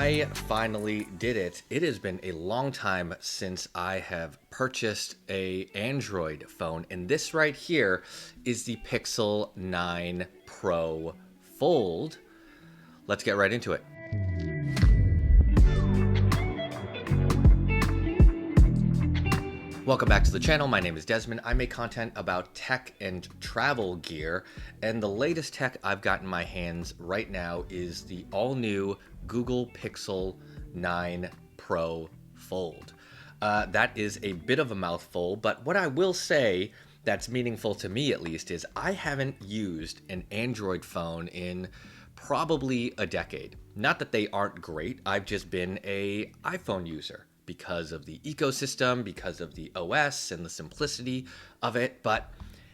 I finally did it. It has been a long time since I have purchased a Android phone, and this right here is the Pixel 9 Pro Fold. Let's get right into it. Welcome back to the channel. My name is Desmond. I make content about tech and travel gear, and the latest tech I've got in my hands right now is the all-new Google Pixel 9 Pro Fold. That is a bit of a mouthful, but what I will say that's meaningful to me at least is I haven't used an Android phone in probably a decade. Not that they aren't great, I've just been an iPhone user because of the ecosystem, because of the OS and the simplicity of it. But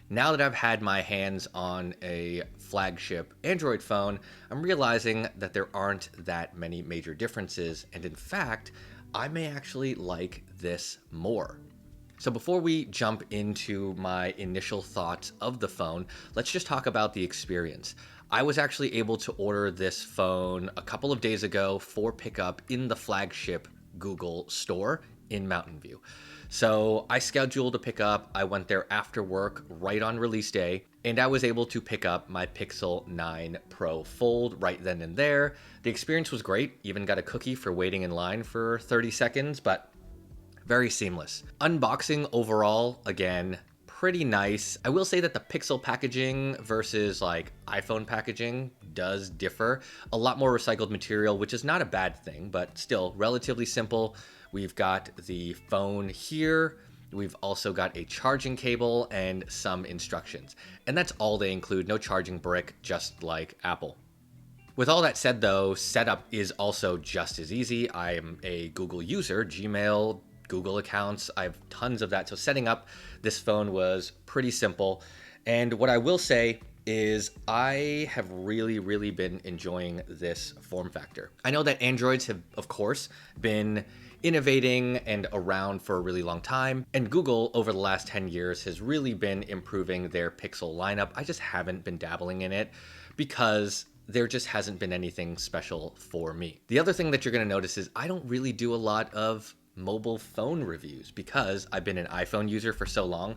now that I've had my hands on a flagship Android phone, I'm realizing that there aren't that many major differences. And in fact, I may actually like this more. So before we jump into my initial thoughts of the phone, let's just talk about the experience. I was actually able to order this phone a couple of days ago for pickup in the flagship Google store in Mountain View. So I scheduled a pickup. I went there after work right on release day, and I was able to pick up my Pixel 9 Pro Fold right then and there. The experience was great. Even got a cookie for waiting in line for 30 seconds, but very seamless. Unboxing overall, again, pretty nice. I will say that the Pixel packaging versus like iPhone packaging does differ. A lot more recycled material, which is not a bad thing, but still relatively simple. We've got the phone here. We've also got a charging cable and some instructions. And that's all they include. No charging brick, just like Apple. With all that said though, setup is also just as easy. I am a Google user, Gmail, Google accounts, I have tons of that. So setting up this phone was pretty simple. And what I will say is I have really been enjoying this form factor. I know that Androids have, of course, been innovating and around for a really long time. And Google over the last 10 years has really been improving their Pixel lineup. I just haven't been dabbling in it because there just hasn't been anything special for me. The other thing that you're gonna notice is I don't really do a lot of mobile phone reviews because I've been an iPhone user for so long.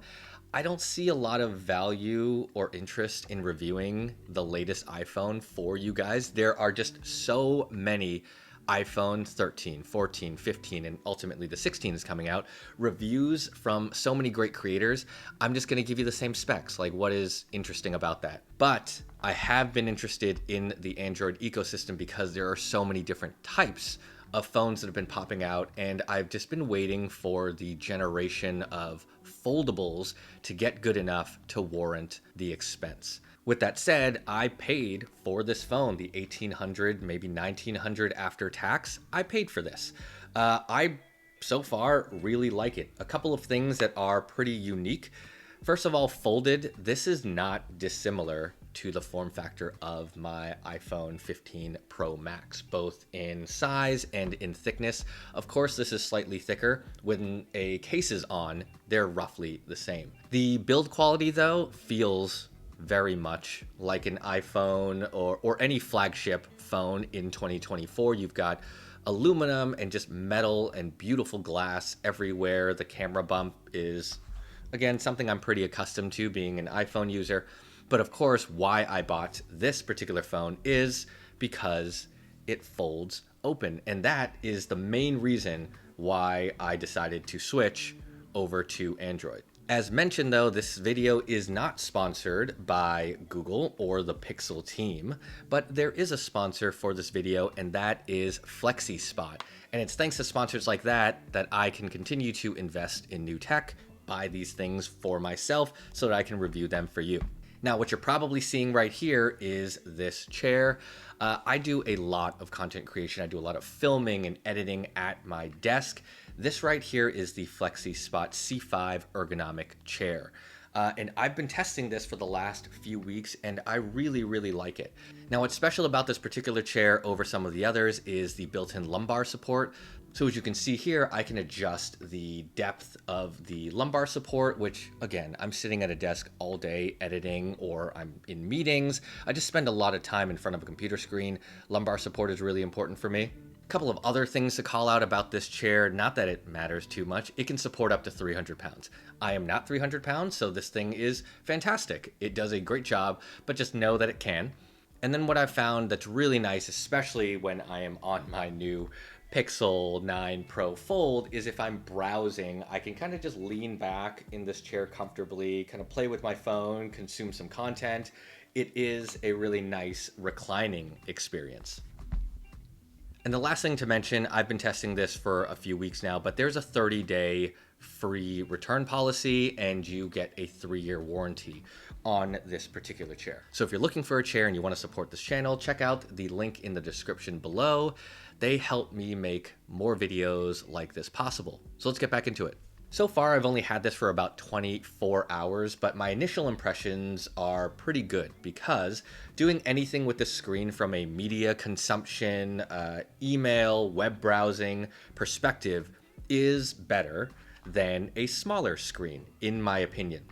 I don't see a lot of value or interest in reviewing the latest iPhone for you guys. There are just so many iPhone 13, 14, 15, and ultimately the 16 is coming out. Reviews from so many great creators. I'm just gonna give you the same specs. Like, what is interesting about that? But I have been interested in the Android ecosystem because there are so many different types of phones that have been popping out, and I've just been waiting for the generation of foldables to get good enough to warrant the expense. With that said, I paid for this phone, the $1,800, maybe $1,900 after tax. I paid for this. I, so far, really like it. A couple of things that are pretty unique. First of all, folded, this is not dissimilar to the form factor of my iPhone 15 Pro Max, both in size and in thickness. Of course, this is slightly thicker. When a case is on, they're roughly the same. The build quality, though, feels very much like an iPhone or any flagship phone in 2024. You've got aluminum and just metal and beautiful glass everywhere. The camera bump is, again, something I'm pretty accustomed to being an iPhone user. But of course, why I bought this particular phone is because it folds open. And that is the main reason why I decided to switch over to Android. As mentioned though, this video is not sponsored by Google or the Pixel team, but there is a sponsor for this video, and that is Flexispot. And it's thanks to sponsors like that that I can continue to invest in new tech, buy these things for myself so that I can review them for you. Now, what you're probably seeing right here is this chair. I do a lot of content creation. I do a lot of filming and editing at my desk. This right here is the Flexispot C5 ergonomic chair. And I've been testing this for the last few weeks, and I really like it. Now, what's special about this particular chair over some of the others is the built-in lumbar support. So as you can see here, I can adjust the depth of the lumbar support, which again, I'm sitting at a desk all day editing, or I'm in meetings. I just spend a lot of time in front of a computer screen. Lumbar support is really important for me. Couple of other things to call out about this chair, not that it matters too much. It can support up to 300 pounds. I am not 300 pounds, so this thing is fantastic. It does a great job, but just know that it can. And then what I've found that's really nice, especially when I am on my new Pixel 9 Pro Fold, is if I'm browsing, I can kind of just lean back in this chair comfortably, kind of play with my phone, consume some content. It is a really nice reclining experience. And the last thing to mention, I've been testing this for a few weeks now, but there's a 30-day free return policy and you get a 3-year warranty on this particular chair. So if you're looking for a chair and you want to support this channel, check out the link in the description below. They help me make more videos like this possible. So let's get back into it. So far, I've only had this for about 24 hours, but my initial impressions are pretty good because doing anything with the screen from a media consumption, email, web browsing perspective is better than a smaller screen, in my opinion.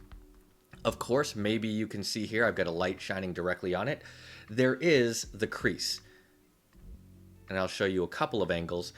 Of course, maybe you can see here, I've got a light shining directly on it. There is the crease, and I'll show you a couple of angles.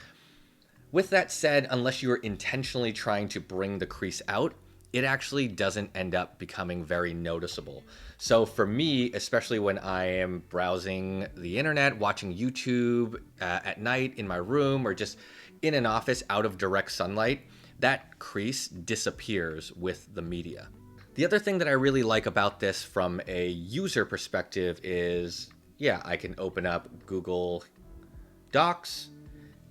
With that said, unless you are intentionally trying to bring the crease out, it actually doesn't end up becoming very noticeable. So for me, especially when I am browsing the internet, watching YouTube at night in my room, or just in an office out of direct sunlight, that crease disappears with the media. The other thing that I really like about this from a user perspective is, yeah, I can open up Google Docs,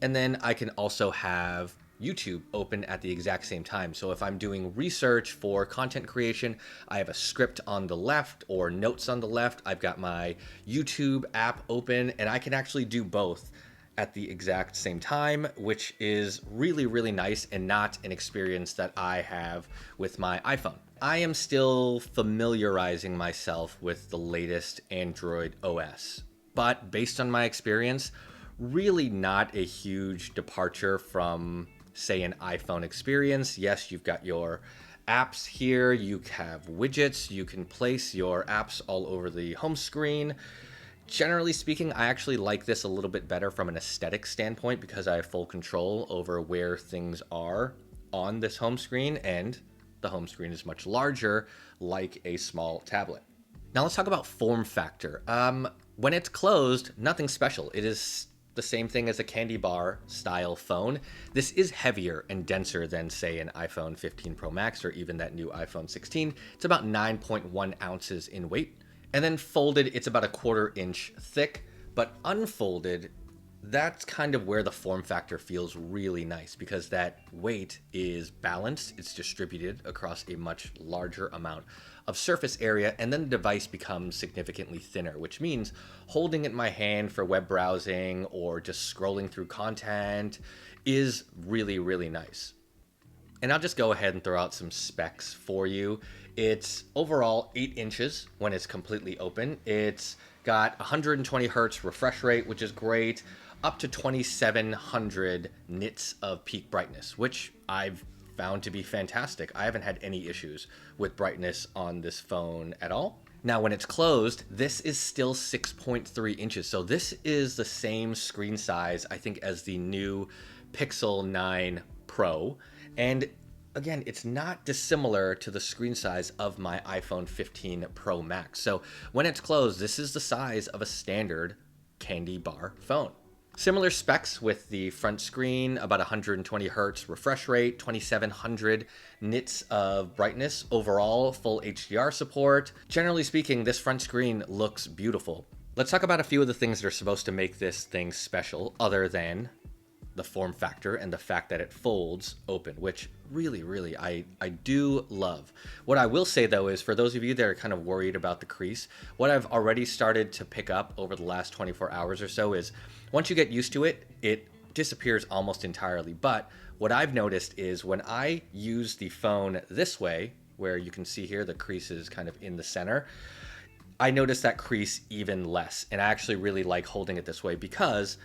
and then I can also have YouTube open at the exact same time. So if I'm doing research for content creation, I have a script on the left or notes on the left. I've got my YouTube app open, and I can actually do both at the exact same time, which is really, really nice and not an experience that I have with my iPhone. I am still familiarizing myself with the latest Android OS, but based on my experience, really not a huge departure from, say, an iPhone experience. Yes, you've got your apps here, you have widgets, you can place your apps all over the home screen. Generally speaking, I actually like this a little bit better from an aesthetic standpoint because I have full control over where things are on this home screen, and the home screen is much larger, like a small tablet. Now let's talk about form factor. When it's closed, nothing special. It is the same thing as a candy bar style phone. This is heavier and denser than, say, an iPhone 15 Pro Max or even that new iPhone 16. It's about 9.1 ounces in weight. And then folded, it's about a 1/4 inch thick, but unfolded, that's kind of where the form factor feels really nice because that weight is balanced. It's distributed across a much larger amount of surface area, and then the device becomes significantly thinner, which means holding it in my hand for web browsing or just scrolling through content is really, really nice. And I'll just go ahead and throw out some specs for you. It's overall 8 inches when it's completely open. It's got 120 hertz refresh rate, which is great, up to 2700 nits of peak brightness, which I've found to be fantastic. I haven't had any issues with brightness on this phone at all. Now, when it's closed, this is still 6.3 inches. So this is the same screen size, I think, as the new Pixel 9 Pro. And again, it's not dissimilar to the screen size of my iPhone 15 Pro Max. So when it's closed, this is the size of a standard candy bar phone. Similar specs with the front screen, about 120 hertz refresh rate, 2700 nits of brightness, overall full HDR support. Generally speaking, this front screen looks beautiful. Let's talk about a few of the things that are supposed to make this thing special, other than the form factor and the fact that it folds open, which really I do love. What I will say though is, for those of you that are kind of worried about the crease, what I've already started to pick up over the last 24 hours or so is once you get used to it, it disappears almost entirely. But what I've noticed is when I use the phone this way, where you can see here the crease is kind of in the center, I notice that crease even less. And I actually really like holding it this way because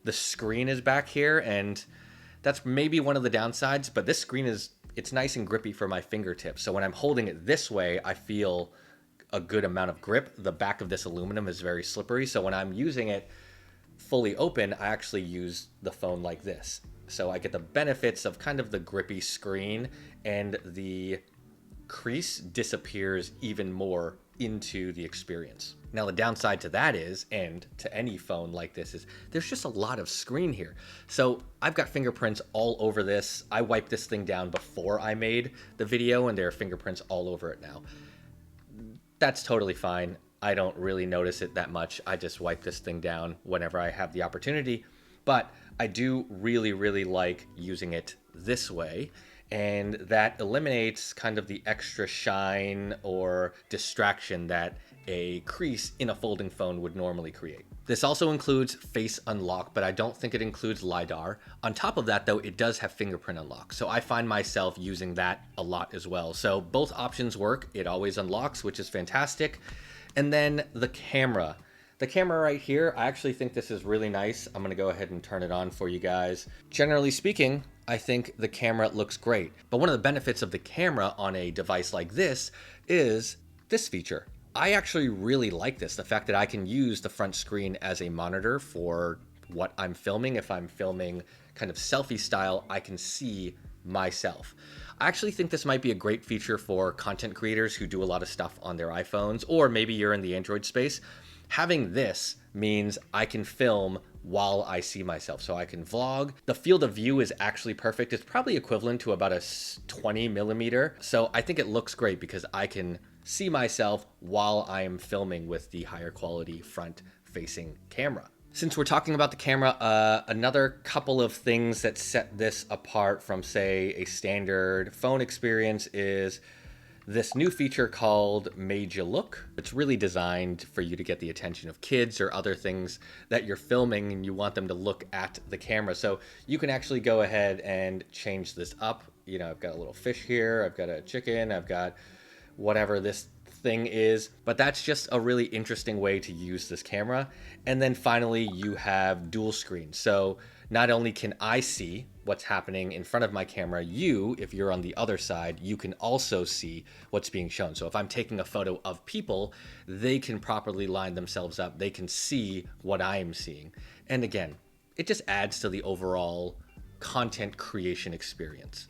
the screen is back here, and that's maybe one of the downsides, but this screen it's nice and grippy for my fingertips. So when I'm holding it this way, I feel a good amount of grip. The back of this aluminum is very slippery. So when I'm using it fully open, I actually use the phone like this. So I get the benefits of kind of the grippy screen, and the crease disappears even more into the experience. Now, the downside to that is, and to any phone like this, is there's just a lot of screen here. So I've got fingerprints all over this. I wiped this thing down before I made the video, and there are fingerprints all over it now. That's totally fine. I don't really notice it that much. I just wipe this thing down whenever I have the opportunity. But I do really, really like using it this way. And that eliminates kind of the extra shine or distraction that a crease in a folding phone would normally create. This also includes face unlock, but I don't think it includes LiDAR. On top of that, though, it does have fingerprint unlock. So I find myself using that a lot as well. So both options work. It always unlocks, which is fantastic. And then the camera. The camera right here, I actually think this is really nice. I'm gonna go ahead and turn it on for you guys. Generally speaking, I think the camera looks great. But one of the benefits of the camera on a device like this is this feature. I actually really like this, the fact that I can use the front screen as a monitor for what I'm filming. If I'm filming kind of selfie style, I can see myself. I actually think this might be a great feature for content creators who do a lot of stuff on their iPhones, or maybe you're in the Android space. Having this means I can film while I see myself, so I can vlog. The field of view is actually perfect. It's probably equivalent to about a 20 millimeter. So I think it looks great because I can see myself while I am filming with the higher quality front facing camera. Since we're talking about the camera, another couple of things that set this apart from, say, a standard phone experience is this new feature called Made You Look. It's really designed for you to get the attention of kids or other things that you're filming and you want them to look at the camera. So you can actually go ahead and change this up. You know, I've got a little fish here, I've got a chicken, I've got whatever this thing is, but that's just a really interesting way to use this camera. And then finally, you have dual screen. So not only can I see what's happening in front of my camera, you, if you're on the other side, you can also see what's being shown. So if I'm taking a photo of people, they can properly line themselves up. They can see what I'm seeing. And again, it just adds to the overall content creation experience.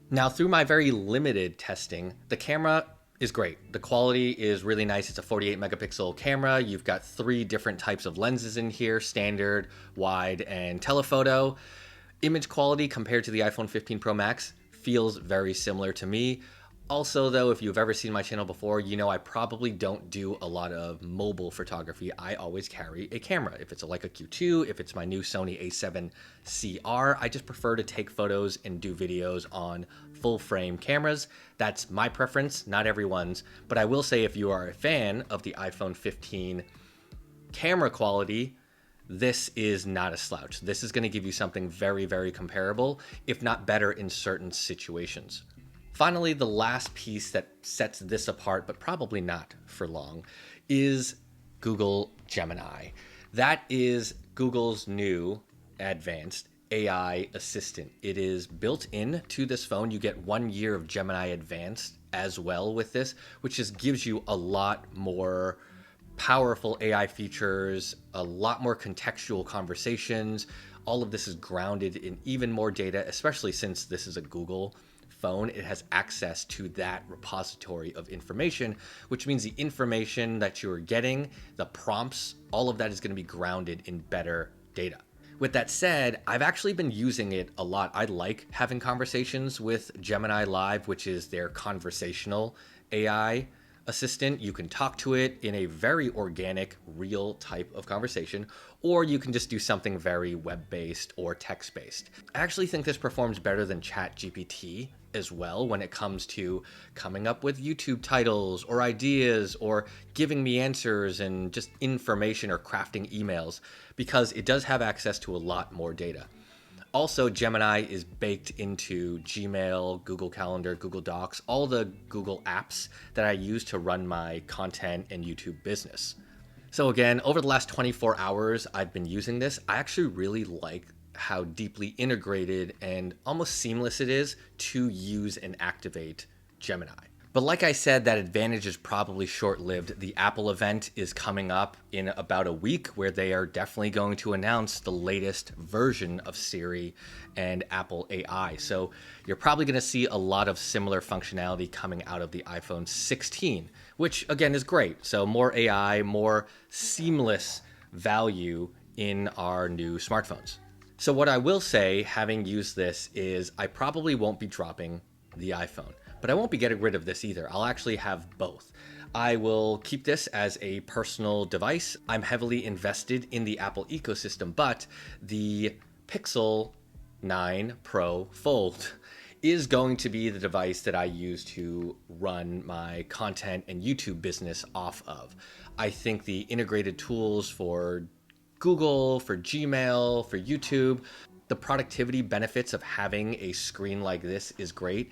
Now, through my very limited testing, the camera is great. The quality is really nice. It's a 48 megapixel camera. You've got 3 different types of lenses in here: standard, wide, and telephoto. Image quality compared to the iPhone 15 Pro Max feels very similar to me. Also, though, if you've ever seen my channel before, you know I probably don't do a lot of mobile photography. I always carry a camera. If it's a Leica Q2, if it's my new Sony A7CR, I just prefer to take photos and do videos on full frame cameras. That's my preference, not everyone's. But I will say, if you are a fan of the iPhone 15 camera quality, this is not a slouch. This is going to give you something very, very comparable, if not better in certain situations. Finally, the last piece that sets this apart, but probably not for long, is Google Gemini. That is Google's new advanced AI assistant. It is built into this phone. You get 1 year of Gemini Advanced as well with this, which just gives you a lot more powerful AI features, a lot more contextual conversations. All of this is grounded in even more data, especially since this is a Google phone. It has access to that repository of information, which means the information that you're getting, the prompts, all of that is going to be grounded in better data. With that said, I've actually been using it a lot. I like having conversations with Gemini Live, which is their conversational AI assistant. You can talk to it in a very organic, real type of conversation, or you can just do something very web-based or text-based. I actually think this performs better than ChatGPT as well when it comes to coming up with YouTube titles or ideas or giving me answers and just information or crafting emails, because it does have access to a lot more data. Also, Gemini is baked into Gmail, Google Calendar, Google Docs, all the Google apps that I use to run my content and YouTube business. So again, over the last 24 hours I've been using this. I actually really like how deeply integrated and almost seamless it is to use and activate Gemini. But like I said, that advantage is probably short-lived. The Apple event is coming up in about a week where they are definitely going to announce the latest version of Siri and Apple AI. So you're probably going to see a lot of similar functionality coming out of the iPhone 16, which again is great. So more AI, more seamless value in our new smartphones. So what I will say, having used this, is I probably won't be dropping the iPhone. But I won't be getting rid of this either. I'll actually have both. I will keep this as a personal device. I'm heavily invested in the Apple ecosystem, but the Pixel 9 Pro Fold is going to be the device that I use to run my content and YouTube business off of. I think the integrated tools for Google, for Gmail, for YouTube, the productivity benefits of having a screen like this is great.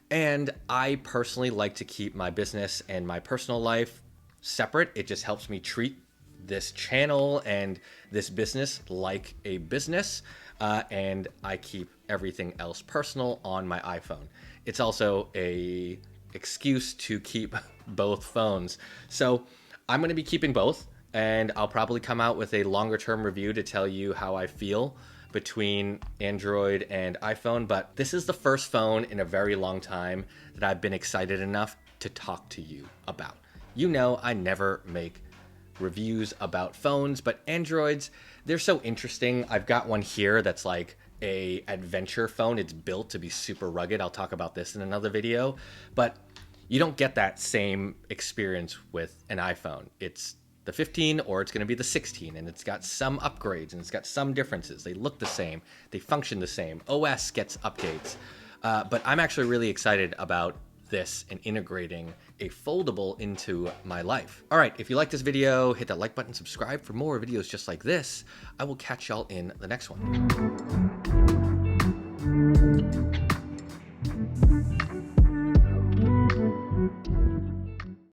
And I personally like to keep my business and my personal life separate. It just helps me treat this channel and this business like a business. And I keep everything else personal on my iPhone. It's also a excuse to keep both phones. So I'm going to be keeping both, and I'll probably come out with a longer term review to tell you how I feel between Android and iPhone, but this is the first phone in a very long time that I've been excited enough to talk to you about. You know, I never make reviews about phones, but Androids, they're so interesting. I've got one here that's like a adventure phone. It's built to be super rugged. I'll talk about this in another video, but you don't get that same experience with an iPhone. It's the 15 or it's going to be the 16, and it's got some upgrades and it's got some differences. They look the same, they function the same, OS gets updates, but I'm actually really excited about this and integrating a foldable into my life. All right, if you like this video, hit that like button, subscribe for more videos just like this. I will catch y'all in the next one.